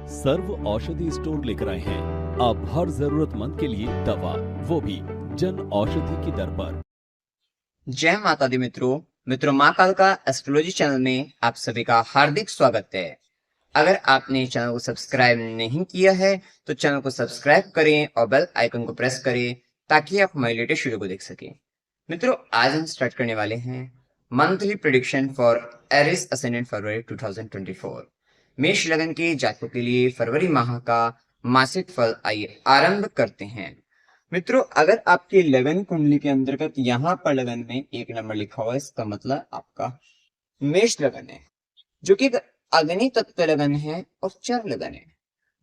सर्व औषधि स्टोर लेकर आए हैं अब हर जरूरतमंद के लिए दवा, वो भी जन औषधि की दर पर। जय माता दी मित्रों माँ काल का एस्ट्रोलॉजी चैनल में आप सभी का हार्दिक स्वागत है। अगर आपने चैनल को सब्सक्राइब नहीं किया है तो चैनल को सब्सक्राइब करें और बेल आइकन को प्रेस करें ताकि आप हमारी लेटेस्ट वीडियो को देख सकें। मित्रों, आज हम स्टार्ट करने वाले हैं monthly prediction for Aries ascendant February 2024। मेष लगन के जातकों के लिए फरवरी माह का मासिक फल आइए आरंभ करते हैं। मित्रों, अगर आपकी लगन कुंडली के अंतर्गत यहाँ पर लगन में 1 नंबर लिखा हुआ है, इसका मतलब आपका मेष लगन है, जो कि अग्नि तत्व लगन है और चर लगन है।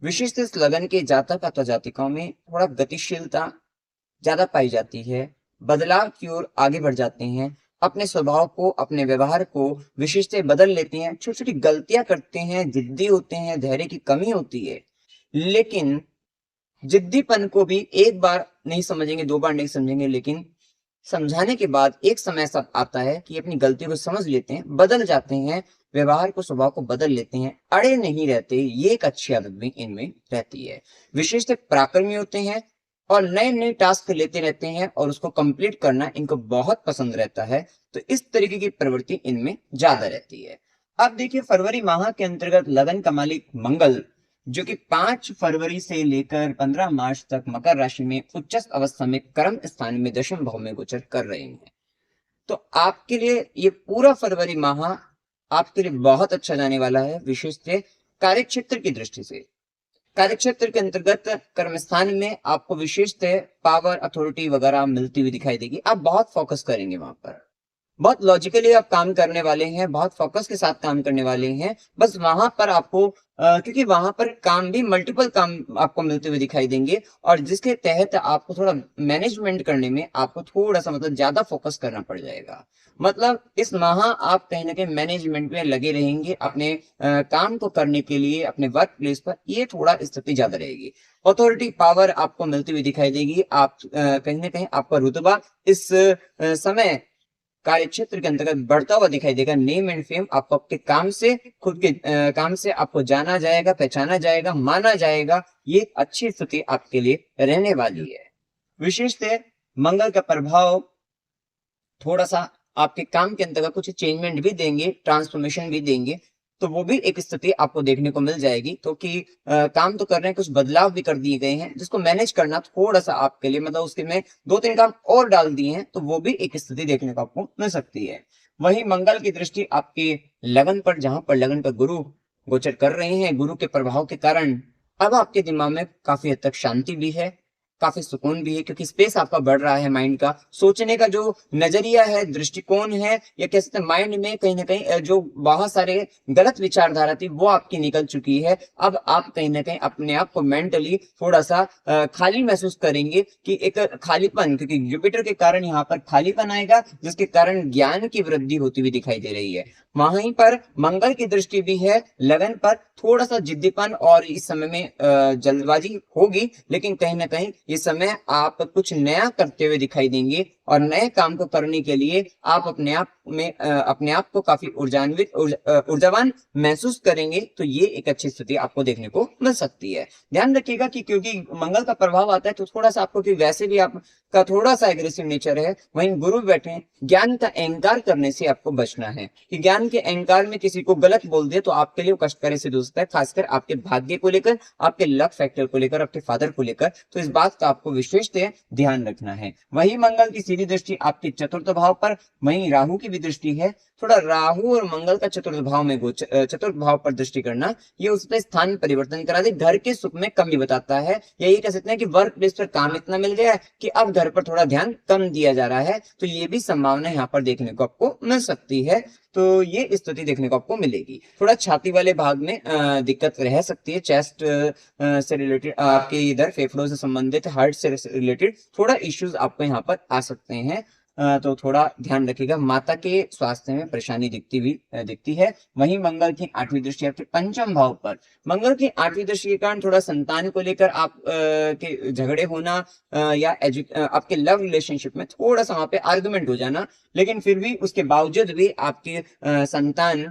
विशिष्ट इस लगन के जातक अथवा जातिकाओं में थोड़ा गतिशीलता ज्यादा पाई जाती है, बदलाव की ओर आगे बढ़ जाते हैं, अपने स्वभाव को, अपने व्यवहार को विशिष्ट बदल लेते हैं, छोटी छोटी गलतियां करते हैं, जिद्दी होते हैं, धैर्य की कमी होती है। लेकिन जिद्दीपन को भी एक बार नहीं समझेंगे, 2 बार नहीं समझेंगे, लेकिन समझाने के बाद एक समय ऐसा आता है कि अपनी गलती को समझ लेते हैं, बदल जाते हैं, व्यवहार को, स्वभाव को बदल लेते हैं, अड़े नहीं रहते। ये एक अच्छी आदत भी इनमें रहती है। विशेष पराक्रमी होते हैं और नए नए टास्क लेते रहते हैं और उसको कंप्लीट करना इनको बहुत पसंद रहता है। तो इस तरीके की प्रवृत्ति इनमें ज्यादा रहती है। अब देखिए, फरवरी माह के अंतर्गत लगन का मालिक मंगल, जो कि 5 फरवरी से लेकर 15 मार्च तक मकर राशि में उच्चस्थ अवस्था में कर्म स्थान में दशम भाव में गोचर कर रहे हैं। तो आपके लिए ये पूरा फरवरी माह आपके लिए बहुत अच्छा जाने वाला है। विशेषतः कार्य क्षेत्र की दृष्टि से, कार्य क्षेत्र के अंतर्गत कर्म स्थान में आपको विशेषतः पावर, अथॉरिटी वगैरह मिलती हुई दिखाई देगी। आप बहुत फोकस करेंगे वहां पर, बहुत लॉजिकली आप काम करने वाले हैं, बहुत फोकस के साथ काम करने वाले हैं। बस वहां पर आपको क्योंकि वहां पर काम भी मल्टीपल काम आपको मिलते हुए दिखाई देंगे और जिसके तहत आपको थोड़ा मैनेजमेंट करने में आपको थोड़ा सा ज्यादा फोकस करना पड़ जाएगा। मतलब इस माह आप कहीं ना कहीं मैनेजमेंट में लगे रहेंगे अपने काम को करने के लिए, अपने वर्क प्लेस पर ये थोड़ा स्थिति ज्यादा रहेगी। अथॉरिटी, पावर आपको मिलती हुई दिखाई देगी। आप कहीं ना कहीं आपका रुतबा इस समय कार्य क्षेत्र के अंतर्गत बढ़ता हुआ दिखाई देगा। नेम एंड फेम आपको आपके काम से, खुद के काम से आपको जाना जाएगा, पहचाना जाएगा, माना जाएगा। ये अच्छी स्थिति आपके लिए रहने वाली है। विशेषतः मंगल का प्रभाव थोड़ा सा आपके काम के अंतर्गत कुछ चेंजमेंट भी देंगे, ट्रांसफॉर्मेशन भी देंगे। तो वो भी एक स्थिति आपको देखने को मिल जाएगी। तो कि काम तो कर रहे हैं, कुछ बदलाव भी कर दिए गए हैं, जिसको मैनेज करना थोड़ा सा आपके लिए, मतलब उसके में 2-3 काम और डाल दिए हैं, तो वो भी एक स्थिति देखने को आपको मिल सकती है। वहीं मंगल की दृष्टि आपके लगन पर, जहां पर लगन पर गुरु गोचर कर रहे हैं, गुरु के प्रभाव के कारण अब आपके दिमाग में काफी हद तक शांति भी है, काफी सुकून भी है, क्योंकि स्पेस आपका बढ़ रहा है। माइंड का सोचने का जो नजरिया है, दृष्टिकोण है, या कह सकते हैं माइंड में कहीं ना कहीं जो बहुत सारे गलत विचारधारा थी वो आपकी निकल चुकी है। अब आप कहीं ना कहीं अपने आप को मेंटली थोड़ा सा खाली महसूस करेंगे, कि एक खालीपन, क्योंकि जुपिटर के कारण यहाँ पर खालीपन आएगा, जिसके कारण ज्ञान की वृद्धि होती हुई दिखाई दे रही है। वहीं पर मंगल की दृष्टि भी है लगन पर। थोड़ा सा जिद्दीपन और इस समय में जल्दबाजी होगी, लेकिन कहीं ना कहीं इस समय आप कुछ नया करते हुए दिखाई देंगे और नए काम को करने के लिए आप अपने आप में अपने आप को काफी ऊर्जावान महसूस करेंगे। तो ये एक अच्छी स्थिति आपको देखने को मिल सकती है। ध्यान रखिएगा कि क्योंकि मंगल का प्रभाव आता है तो थोड़ा सा आपको, कि वैसे भी आपका थोड़ा सा एग्रेसिव नेचर है, वहीं गुरु बैठे हैं, ज्ञान का अहंकार करने से आपको बचना है। कि ज्ञान के अहंकार में किसी को गलत बोल दिया तो आपके लिए कष्टकारी सिद्ध हो सकता है, खासकर आपके भाग्य को लेकर, आपके लक फैक्टर को लेकर, आपके फादर को लेकर। तो इस बात का आपको विशेष ध्यान रखना है। वही मंगल की सीधी दृष्टि आपके चतुर्थ भाव पर, वहीं राहु की भी दृष्टि है। थोड़ा राहु और मंगल का चतुर्थ भाव में चतुर्थ भाव पर दृष्टि करना, ये उसमें स्थान परिवर्तन करा दे, घर के सुख में कमी बताता है। या ये कह सकते हैं कि वर्क प्लेस पर काम इतना मिल गया है कि अब घर पर थोड़ा ध्यान कम दिया जा रहा है। तो ये भी संभावना यहाँ पर देखने को आपको मिल सकती है। तो ये स्थिति देखने को आपको मिलेगी। थोड़ा छाती वाले भाग में दिक्कत रह सकती है, चेस्ट से रिलेटेड, आपके इधर फेफड़ों से संबंधित, हार्ट से रिलेटेड थोड़ा इश्यूज आपको यहाँ पर आ सकते हैं। तो थोड़ा ध्यान रखिएगा। माता के स्वास्थ्य में परेशानी दिखती है। वहीं मंगल की 8वीं दृष्टि आपके पंचम भाव पर, मंगल की 8वीं दृष्टि के कारण थोड़ा संतान को लेकर आप के झगड़े होना, या आपके लव रिलेशनशिप में थोड़ा सा वहां पे आर्गुमेंट हो जाना, लेकिन फिर भी उसके बावजूद भी आपके संतान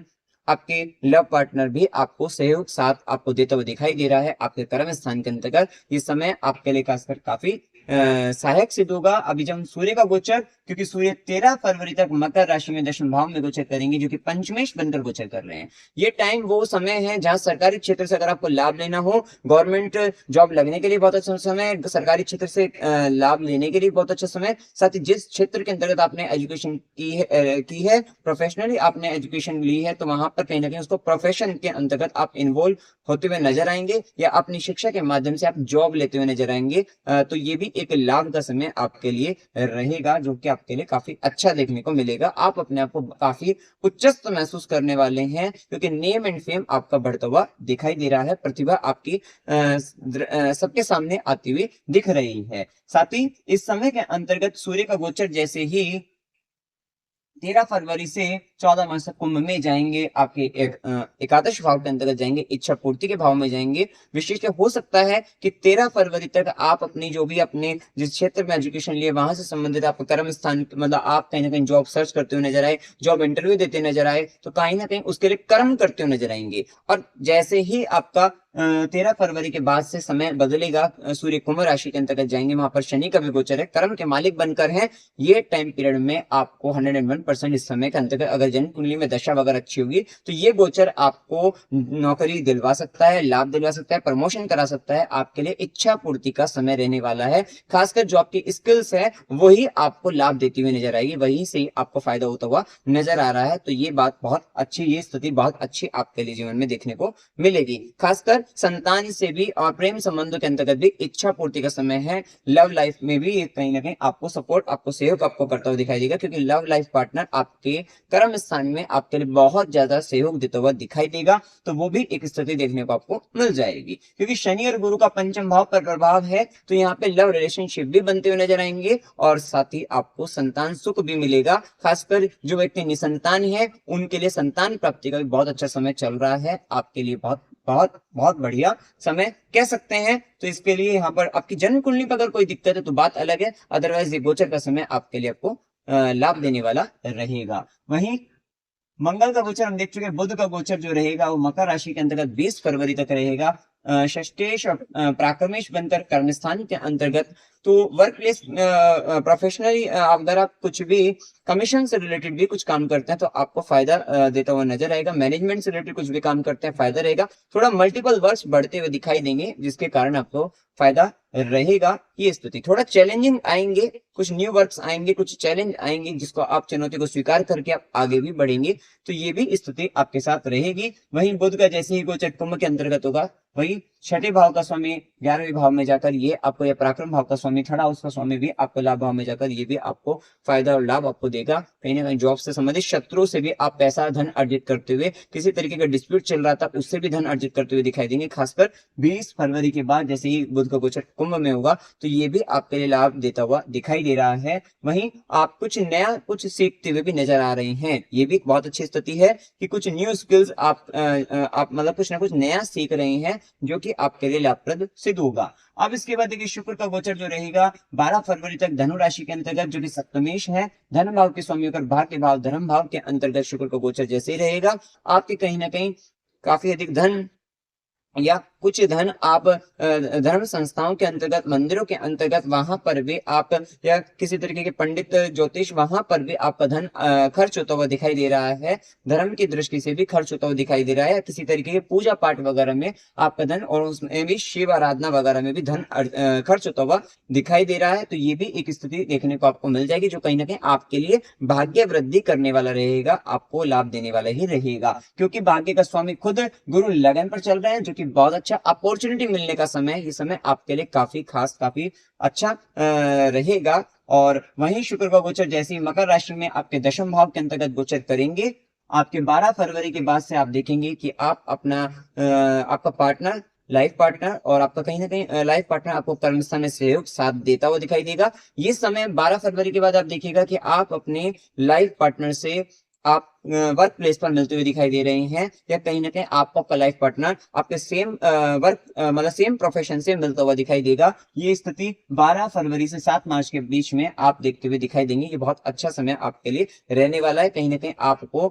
आपके लव पार्टनर भी आपको सहयोग साथ आपको देता हुआ दिखाई दे रहा है। आपके कर्म स्थान के अंतर्गत ये समय आपके लिए खासकर काफी सहायक सिद्ध होगा। अभी जब सूर्य का गोचर, क्योंकि सूर्य 13 फरवरी तक मकर राशि में दशम भाव में गोचर करेंगे, जो कि पंचमेश बनकर गोचर कर रहे हैं। ये टाइम वो समय है जहां सरकारी क्षेत्र से अगर आपको लाभ लेना हो, गवर्नमेंट जॉब लगने के लिए बहुत अच्छा समय, सरकारी क्षेत्र से लाभ लेने के लिए बहुत अच्छा समय, साथ ही जिस क्षेत्र के अंतर्गत आपने एजुकेशन की है प्रोफेशनली आपने एजुकेशन ली है, तो वहां पर कहीं ना कहीं उसको प्रोफेशन के अंतर्गत आप इन्वॉल्व होते हुए नजर आएंगे, या अपनी शिक्षा के माध्यम से आप जॉब लेते हुए नजर आएंगे। तो ये भी एक लाभ का समय आपके लिए रहेगा, जो कि आपके लिए काफी अच्छा देखने को मिलेगा। आप अपने आप को काफी उच्चस्त महसूस करने वाले हैं, क्योंकि नेम एंड फेम आपका बढ़ता हुआ दिखाई दे रहा है। प्रतिभा आपकी सबके सामने आती हुई दिख रही है। साथ ही इस समय के अंतर्गत सूर्य का गोचर जैसे ही 13 फरवरी से 14 मार्च तक कुंभ में जाएंगे, आपके एकादश भाव के अंतर्गत जाएंगे, इच्छा पूर्ति के भाव में जाएंगे। विशेष हो सकता है कि 13 फरवरी तक आप अपनी जो भी अपने जिस क्षेत्र में एजुकेशन लिए वहां से संबंधित आपका कर्म स्थान, मतलब आप कहीं ना कहीं जॉब सर्च करते हुए नजर आए, जॉब इंटरव्यू देते नजर आए, तो कहीं ना कहीं उसके लिए कर्म करते हुए नजर आएंगे। और जैसे ही आपका 13 फरवरी के बाद से समय बदलेगा, सूर्य कुंभ राशि के अंतर्गत जाएंगे, वहां पर शनि का भी गोचर है, कर्म के मालिक बनकर है। ये टाइम पीरियड में आपको 101% इस समय के अंतर्गत अगर जन्म कुंडली में दशा वगैरह अच्छी होगी, तो ये गोचर आपको नौकरी दिलवा सकता है, लाभ दिलवा सकता है, प्रमोशन करा सकता है। आपके लिए इच्छा पूर्ति का समय रहने वाला है। खासकर जो आपकी स्किल्स है वही आपको लाभ देती हुई नजर आएगी, वहीं से आपको फायदा होता हुआ नजर आ रहा है। तो ये बात बहुत अच्छी, ये स्थिति बहुत अच्छी आपके लिए जीवन में देखने को मिलेगी। खासकर संतान से भी और प्रेम संबंधों के अंतर्गत भी इच्छा पूर्ति का समय है। लव लाइफ में भी कहीं ना कहीं आपको सपोर्ट, आपको सहयोग आपको करता हुआ दिखाई देगा, क्योंकि लव लाइफ पार्टनर आपके कर्म स्थान में आपके लिए बहुत ज्यादा सहयोग देता हुआ दिखाई देगा। तो वो भी एक स्थिति देखने को आपको मिल जाएगी, क्योंकि शनि और गुरु का पंचम भाव पर प्रभाव है, तो यहाँ पे लव रिलेशनशिप भी बनते हुए नजर आएंगे, और साथ ही आपको संतान सुख भी मिलेगा। खासकर जो व्यक्ति निसंतान है उनके लिए संतान प्राप्ति का भी बहुत अच्छा समय चल रहा है। आपके लिए बहुत बहुत बहुत बढ़िया समय कह सकते हैं। तो इसके लिए यहाँ पर आपकी जन्म कुंडली पर अगर कोई दिक्कत है तो बात अलग है, अदरवाइज ये गोचर का समय आपके लिए आपको लाभ देने वाला रहेगा। वहीं मंगल का गोचर हम देख चुके हैं। बुध का गोचर जो रहेगा वो मकर राशि के अंतर्गत 20 फरवरी तक रहेगा। षष्टेश प्राक्रमेश बनकर कर्मस्थान के अंतर्गत, तो वर्क प्लेस प्रोफेशनली अगर आप कुछ भी कमीशन से रिलेटेड भी कुछ काम करते हैं तो आपको फायदा देता हुआ नजर आएगा। मैनेजमेंट से रिलेटेड कुछ भी काम करते हैं फायदा रहेगा। थोड़ा मल्टीपल वर्क्स बढ़ते हुए दिखाई देंगे, जिसके कारण आपको फायदा रहेगा। ये स्थिति थोड़ा चैलेंजिंग आएंगे, कुछ न्यू वर्क्स आएंगे, कुछ चैलेंज आएंगे, जिसको आप चुनौती को स्वीकार करके आप आगे भी बढ़ेंगे। तो ये भी स्थिति आपके साथ रहेगी। वहीं बुध का जैसे ही गोचर कुंभ के अंतर्गत होगा, वही छठे भाव का स्वामी 11वें भाव में जाकर ये आपको, या पराक्रम भाव का स्वामी थर्ड हाउस का स्वामी भी आपको लाभ भाव में जाकर ये भी आपको फायदा और लाभ आपको देगा। कहीं ना कहीं जॉब से संबंधित शत्रुओं से भी आप पैसा धन अर्जित करते हुए, किसी तरीके का डिस्प्यूट चल रहा था उससे भी धन अर्जित करते हुए दिखाई देंगे। खासकर 20 फरवरी के बाद जैसे ही बुध का गोचर कुंभ में होगा, तो ये भी आपके लिए लाभ देता हुआ दिखाई दे रहा है। वहीं आप कुछ नया कुछ सीखते हुए भी नजर आ रहे हैं। ये भी बहुत अच्छी स्थिति है कि कुछ न्यू स्किल्स आप मतलब कुछ ना कुछ नया सीख रहे हैं, जो कि आपके लिए लाभप्रद सिद्ध होगा। अब इसके बाद देखिए शुक्र का गोचर जो रहेगा 12 फरवरी तक धनु राशि के अंतर्गत, जो कि सप्तमेश है, धन भाव के स्वामी होकर भाग्य भाव धर्म भाव के अंतर्गत शुक्र का गोचर जैसे ही रहेगा, आपके कहीं ना कहीं काफी अधिक धन या कुछ धन आप धर्म संस्थाओं के अंतर्गत, मंदिरों के अंतर्गत, वहां पर भी आप, या किसी तरीके के पंडित ज्योतिष, वहां पर भी आपका धन खर्च होता हुआ दिखाई दे रहा है। धर्म की दृष्टि से भी खर्च होता हुआ दिखाई दे रहा है। किसी तरीके के पूजा पाठ वगैरह में आपका धन, और उसमें भी शिव आराधना वगैरह में भी धन खर्च होता हुआ दिखाई दे रहा है। तो ये भी एक स्थिति देखने को आपको मिल जाएगी, जो कहीं ना कहीं आपके लिए भाग्य वृद्धि करने वाला रहेगा, आपको लाभ देने वाला ही रहेगा। क्योंकि भाग्य का स्वामी खुद गुरु लगन पर चल रहे हैं, जो कि बहुत अच्छा अपॉर्चुनिटी मिलने का समय है। ये समय आपके लिए काफी खास, काफी अच्छा रहेगा। और वहीं शुक्र का गोचर जैसे ही मकर राशि में आपके दशम भाव के अंतर्गत गोचर करेंगे, आपके 12 फरवरी के बाद से आप देखेंगे कि आप अपना आपका पार्टनर, लाइफ पार्टनर, और आपका कहीं ना कहीं लाइफ पार्टनर आपको कर्मस्थान में सहयोग साथ देता हुआ दिखाई देगा। ये समय 12 फरवरी के बाद आप देखिएगा कि आप अपने लाइफ पार्टनर से आप वर्क प्लेस पर मिलते हुए दिखाई दे रहे हैं, या कहीं ना कहीं आपको आपका लाइफ पार्टनर आपके सेम वर्क मतलब सेम प्रोफेशन से मिलता हुआ दिखाई देगा। ये स्थिति 12 फरवरी से 7 मार्च के बीच में आप देखते हुए दिखाई देंगे। ये बहुत अच्छा समय आपके लिए रहने वाला है। कहीं ना कहीं आपको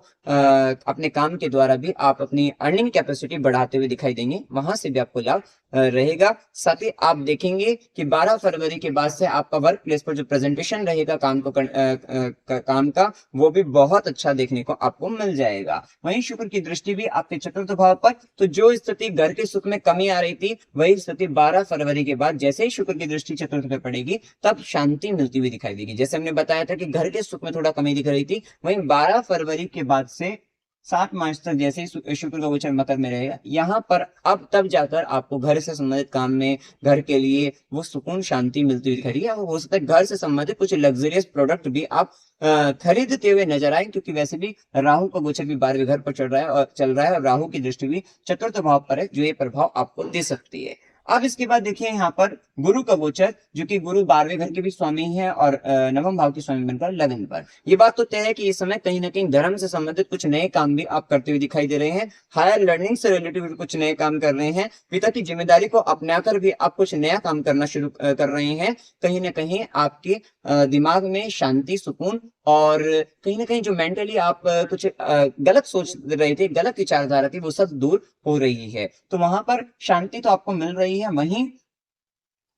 अपने काम के द्वारा भी आप अपनी अर्निंग कैपेसिटी बढ़ाते हुए दिखाई देंगे, वहां से भी आपको लाभ रहेगा। साथ ही आप देखेंगे कि 12 फरवरी के बाद से आपका वर्क प्लेस पर जो प्रेजेंटेशन रहेगा काम का, वो भी बहुत अच्छा देखने को आपको मिल जाएगा। वहीं शुक्र की दृष्टि भी आपके चतुर्थ भाव पर, तो जो स्थिति घर के सुख में कमी आ रही थी, वही स्थिति 12 फरवरी के बाद जैसे ही शुक्र की दृष्टि चतुर्थ पे पड़ेगी, तब शांति मिलती हुई दिखाई देगी। जैसे हमने बताया था कि घर के सुख में थोड़ा कमी दिख रही थी, वहीं 12 फरवरी के बाद से 7 मार्च तक जैसे ही शुक्र का गोचर मकर में रहेगा, यहाँ पर अब तब जाकर आपको घर से संबंधित काम में, घर के लिए वो सुकून शांति मिलती हुई दिखाई देगी। हो सकता है घर से संबंधित कुछ लग्जरियस प्रोडक्ट भी आप खरीदते हुए नजर आए, क्योंकि वैसे भी राहु का गोचर भी 12वें घर पर चल रहा है और राहु की दृष्टि भी चतुर्थ भाव पर है, जो ये प्रभाव आपको दे सकती है। अब इसके बाद देखिए यहाँ पर गुरु का गोचर, जो कि गुरु 12वें घर के भी स्वामी है और नवम भाव के स्वामी बनकर लगन पर। ये बात तो तय है कि इस समय कहीं ना कहीं धर्म से संबंधित कुछ नए काम भी आप करते हुए दिखाई दे रहे हैं। हायर लर्निंग से रिलेटेड कुछ नए काम कर रहे हैं। पिता की जिम्मेदारी को अपनाकर भी आप कुछ नया काम करना शुरू कर रहे हैं। कहीं ना कहीं आपके दिमाग में शांति, सुकून और कहीं ना कहीं जो मेंटली आप कुछ गलत सोच रहे थे, गलत विचारधारा थी, वो सब दूर हो रही है। तो वहां पर शांति तो आपको मिल रही है। वहीं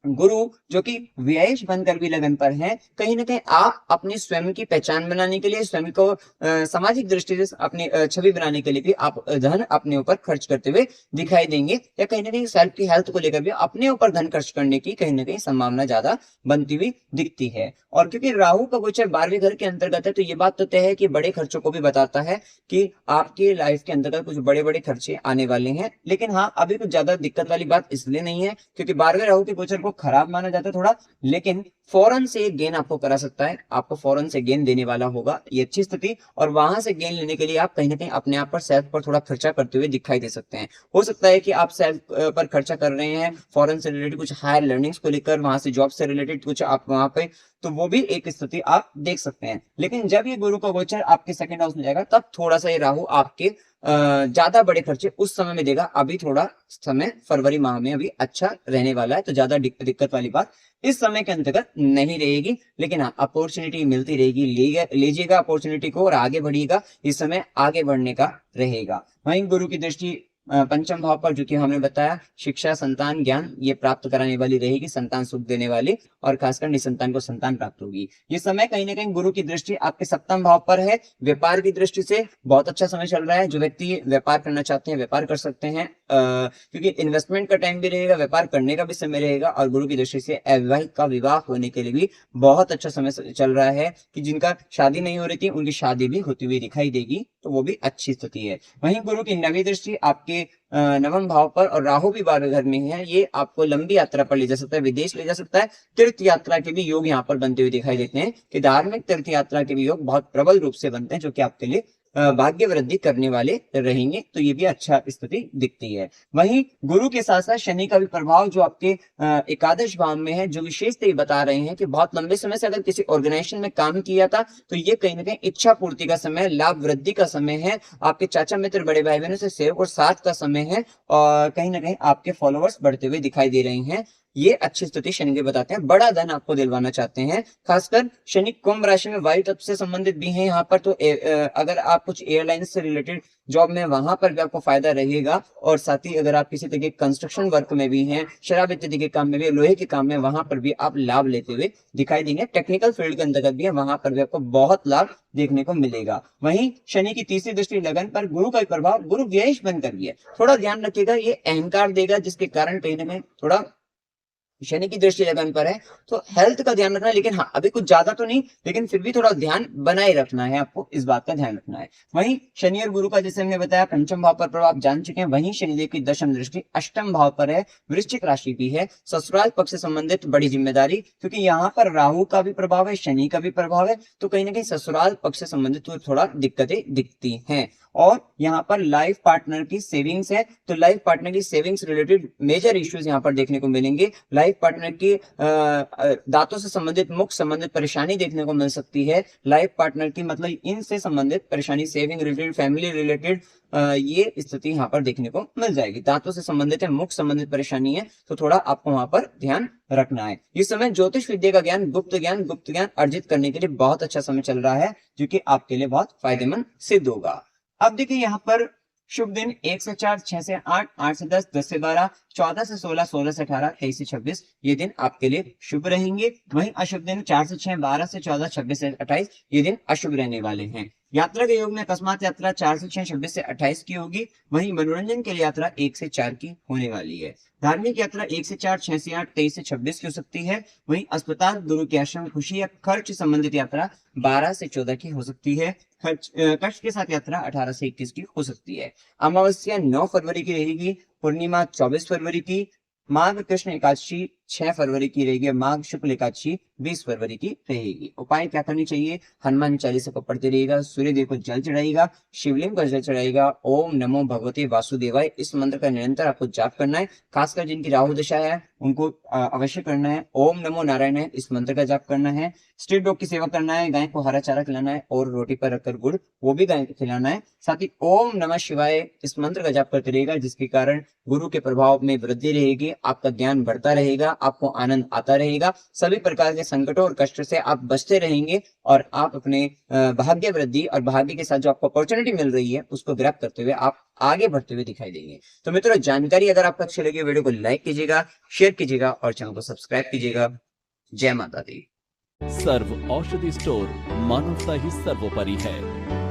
गुरु जो कि व्ययेश बनकर भी लगन पर है, कहीं ना कहीं आप अपनी स्वयं की पहचान बनाने के लिए, स्वयं को सामाजिक दृष्टि से अपनी छवि बनाने के लिए भी आप धन अपने ऊपर खर्च करते हुए दिखाई देंगे, या कहीं ना कहीं सेल्फ की हेल्थ को लेकर भी अपने ऊपर धन खर्च करने की कहीं ना कहीं संभावना ज्यादा बनती हुई दिखती है। और क्योंकि राहु का गोचर 12वें घर के अंतर्गत है, तो ये बात तो तय है कि बड़े खर्चों को भी बताता है कि आपकी लाइफ के अंतर्गत कुछ बड़े बड़े खर्चे आने वाले हैं। लेकिन हाँ, अभी कुछ ज्यादा दिक्कत वाली बात इसलिए नहीं है क्योंकि 12वें राहु के गोचर को खराब माना जाता है थोड़ा, लेकिन फौरन से गेन आपको करा सकता है, आपको फौरन से गेन देने वाला होगा ये अच्छी स्थिति। और वहां से गेन लेने के लिए आप कहीं ना कहीं अपने आप पर, सेल्फ पर थोड़ा खर्चा करते हुए दिखाई दे सकते हैं। हो सकता है कि आप सेल्फ पर खर्चा कर रहे हैं फौरन से रिलेटेड कुछ हायर लर्निंग्स को लेकर, वहां से जॉब से रिलेटेड कुछ आप वहां पे, तो वो भी एक स्थिति आप देख सकते हैं। लेकिन जब ये गुरु का गोचर आपके सेकंड हाउस में जाएगा, तब थोड़ा सा ये राहु आपके ज्यादा बड़े खर्चे उस समय में देगा। अभी थोड़ा समय फरवरी माह में अभी अच्छा रहने वाला है, तो ज्यादा दिक्कत वाली बात इस समय के अंतर्गत नहीं रहेगी। लेकिन हाँ, अपॉर्चुनिटी मिलती रहेगी, लीजिएगा अपॉर्चुनिटी को और आगे बढ़िएगा। इस समय आगे बढ़ने का रहेगा। वहीं गुरु की दृष्टि पंचम भाव पर, जो कि हमने बताया शिक्षा, संतान, ज्ञान, ये प्राप्त कराने वाली रहेगी, संतान सुख देने वाली, और खासकर निसंतान को संतान प्राप्त होगी। ये समय कहीं ना कहीं गुरु की दृष्टि आपके सप्तम भाव पर है। व्यापार की दृष्टि से बहुत अच्छा समय चल रहा है। जो व्यक्ति व्यापार करना चाहते हैं व्यापार कर सकते हैं, क्योंकि इन्वेस्टमेंट का टाइम भी रहेगा, व्यापार करने का भी समय रहेगा। और गुरु की दृष्टि से अविवाहित का विवाह होने के लिए भी बहुत अच्छा समय चल रहा है, कि जिनका शादी नहीं हो रही थी उनकी शादी भी होती हुई दिखाई देगी, तो वो भी अच्छी स्थिति है। वहीं गुरु की नवी दृष्टि आपके नवम भाव पर, और राहु भी 12वें घर में है, ये आपको लंबी यात्रा पर ले जा सकता है, विदेश ले जा सकता है। तीर्थ यात्रा के भी योग यहाँ पर बनते हुए दिखाई देते हैं, कि धार्मिक तीर्थ यात्रा के भी योग बहुत प्रबल रूप से बनते हैं, जो कि आपके लिए भाग्य वृद्धि करने वाले रहेंगे। तो ये भी अच्छा स्थिति दिखती है। वहीं गुरु के साथ साथ शनि का भी प्रभाव जो आपके एकादश भाव में है, जो विशेषता ये बता रहे हैं कि बहुत लंबे समय से अगर किसी ऑर्गेनाइजेशन में काम किया था, तो ये कहीं ना कहीं इच्छा पूर्ति का समय, लाभ वृद्धि का समय है। आपके चाचा मित्र, बड़े भाई बहनों से सहयोग और साथ का समय है, और कहीं ना कहीं आपके फॉलोअर्स बढ़ते हुए दिखाई दे रहे हैं। ये अच्छी स्थिति शनि के बताते हैं। बड़ा धन आपको दिलवाना चाहते हैं, खासकर शनि कुंभ राशि में वायु तत्व से संबंधित भी हैं यहाँ पर। तो अगर आप कुछ एयरलाइन से रिलेटेड जॉब में, वहां पर भी आपको फायदा रहेगा। और साथ ही अगर आप किसी तरह के कंस्ट्रक्शन वर्क में भी हैं, शराब इत्यादि के काम में भी, लोहे के काम में, वहां पर भी आप लाभ लेते हुए दिखाई देंगे। टेक्निकल फील्ड के अंतर्गत भी है, वहां पर भी आपको बहुत लाभ देखने को मिलेगा। वहीं शनि की तीसरी दृष्टि लगन पर, गुरु का प्रभाव गुरु व्ययेश बनकर भी है। थोड़ा ध्यान रखिएगा, ये अहंकार देगा, जिसके कारण कहीं ना कहीं थोड़ा शनि की दृष्टि लगन पर है, तो हेल्थ का ध्यान रखना है। लेकिन हाँ, अभी कुछ ज्यादा तो नहीं, लेकिन फिर भी थोड़ा ध्यान बनाए रखना है, आपको इस बात का ध्यान रखना है। वहीं शनि और गुरु का, जैसे हमने बताया, पंचम भाव पर प्रभाव जान चुके हैं। वहीं शनिदेव की दशम दृष्टि अष्टम भाव पर है, वृश्चिक राशि भी है। ससुराल पक्ष से संबंधित बड़ी जिम्मेदारी, क्योंकि यहाँ पर राहु का भी प्रभाव है, शनि का भी प्रभाव है, तो कहीं ना कहीं ससुराल पक्ष से संबंधित थोड़ा दिक्कतें दिखती हैं। और यहाँ पर लाइफ पार्टनर की सेविंग्स है, तो लाइफ पार्टनर की सेविंग्स रिलेटेड मेजर इश्यूज यहाँ पर देखने को मिलेंगे। लाइफ पार्टनर की दांतों से संबंधित, मुख संबंधित परेशानी देखने को मिल सकती है। लाइफ पार्टनर की मतलब इनसे संबंधित परेशानी, सेविंग रिलेटेड, फैमिली रिलेटेड ये स्थिति यहाँ पर देखने को मिल जाएगी। दांतों से संबंधित है, मुख संबंधित परेशानी है, तो थोड़ा आपको वहां पर ध्यान रखना है। इस समय ज्योतिष विद्या का ज्ञान, गुप्त ज्ञान अर्जित करने के लिए बहुत अच्छा समय चल रहा है, जो कि आपके लिए बहुत फायदेमंद सिद्ध होगा। अब देखिए यहाँ पर शुभ दिन 1 से 4, 6 से 8, 8 से 10, 10 से 12, 14 से 16, 16 से 18, 23 से 26 ये दिन आपके लिए शुभ रहेंगे। वहीं अशुभ दिन 4 से 6, 12 से 14, 26 से 28 ये दिन अशुभ रहने वाले हैं। यात्रा के योग में अकस्मात यात्रा 4 से 6, 26 से 28 की होगी। वहीं मनोरंजन के लिए यात्रा 1 से 4 की होने वाली है। धार्मिक यात्रा 1 से 4, 6 से 8, 23 से 26 की हो सकती है। वहीं अस्पताल, गुरु के आश्रम, खुशी या खर्च संबंधित यात्रा 12 से 14 की हो सकती है। कष्ट के साथ यात्रा 18 से 21 की हो सकती है। अमावस्या 9 फरवरी की रहेगी, पूर्णिमा 24 फरवरी की, माघ कृष्ण एकादशी 6 फरवरी की रहेगी, माघ शुक्ल एकादशी 20 फरवरी की रहेगी। उपाय क्या करनी चाहिए? हनुमान चालीसा को पढ़ते रहिएगा, सूर्य देव को जल चढ़ाइएगा, शिवलिंग को जल चढ़ाइएगा। ओम नमो भगवते वासुदेवाय इस मंत्र का निरंतर आपको जाप करना है। खासकर जिनकी राहु दशा है उनको अवश्य करना है। ओम नमो नारायण इस मंत्र का जाप करना है। स्ट्रीट डॉग की सेवा करना है, गाय को हरा चारा खिलाना है और रोटी पर रखकर गुड़ वो भी गाय को खिलाना है। साथ ही ओम नमः शिवाय इस मंत्र का जाप करते रहेगा, जिसके कारण गुरु के प्रभाव में वृद्धि रहेगी, आपका ज्ञान बढ़ता रहेगा, आपको आनंद आता रहेगा, सभी प्रकार के संकटों और कष्ट से आप बचते रहेंगे और आप अपने भाग्य वृद्धि और भाग्य के साथ जो आपको अपॉर्चुनिटी मिल रही है उसको ग्रैब करते हुए आप आगे बढ़ते हुए दिखाई देंगे। तो मित्रों, जानकारी अगर आपको अच्छी लगी, वीडियो को लाइक कीजिएगा, शेयर कीजिएगा और चैनल को सब्सक्राइब कीजिएगा। जय माता दी। सर्व औषधि स्टोर, मानवता ही सर्वोपरि है।